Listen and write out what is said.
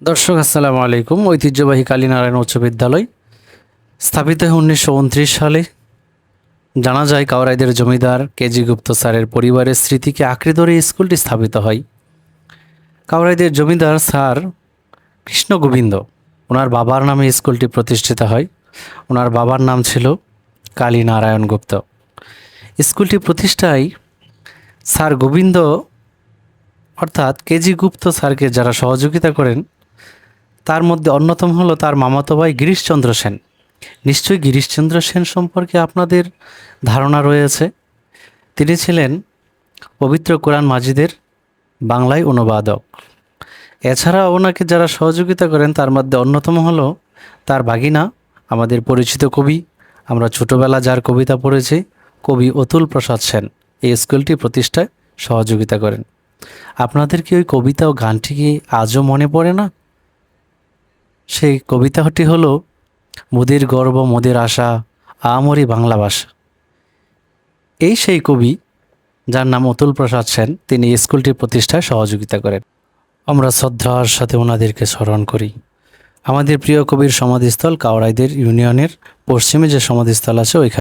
দর্শক আসসালামু আলাইকুম। ঐতিহ্যবাহী কালীনারায়ণ উচ্চ বিদ্যালয় স্থাপিত হয় 1929 সালে। জানা যায় কাওরাইদের জমিদার কেজি গুপ্ত স্যারের পরিবারের স্মৃতিকে আঁকড়ে ধরে এই স্কুলটি স্থাপিত হয়। কাওরাইদের জমিদার স্যার কৃষ্ণ গোবিন্দ, ওনার বাবার নামে স্কুলটি প্রতিষ্ঠিত হয়। ওনার বাবার নাম ছিল কালীনারায়ণ গুপ্ত। স্কুলটি প্রতিষ্ঠায় স্যার গোবিন্দ অর্থাৎ কেজি গুপ্ত স্যারকে যারা সহযোগিতা করেন তার মধ্যে অন্যতম হলো তার মামাতো ভাই গিরিশচন্দ্র সেন। নিশ্চয়ই গিরিশচন্দ্র সেন সম্পর্কে আপনাদের ধারণা রয়েছে। তিনি ছিলেন পবিত্র কোরআন মাজিদের বাংলায় অনুবাদক। এছাড়া ওনাকে যারা সহযোগিতা করেন তার মধ্যে অন্যতম হলো তার ভাগিনা, আমাদের পরিচিত কবি, আমরা ছোটোবেলা যার কবিতা পড়েছি, কবি অতুল প্রসাদ সেন এই স্কুলটি প্রতিষ্ঠায় সহযোগিতা করেন। আপনাদের কি ওই কবিতা ও গানটি কি আজও মনে পড়ে না? সেই কবিতাটি হলো মোদের গর্ব মোদের আশা আমরি বাংলা ভাষা। এই সেই কবি যার নাম অতুল প্রসাদ সেন, তিনি এই স্কুলটির প্রতিষ্ঠায় সহযোগিতা করেন। আমরা শ্রদ্ধার সাথে ওনাদেরকে স্মরণ করি। আমাদের প্রিয় কবির সমাধিস্থল কাওরাইদের ইউনিয়নের পশ্চিমে যে সমাধিস্থল আছে ওইখানে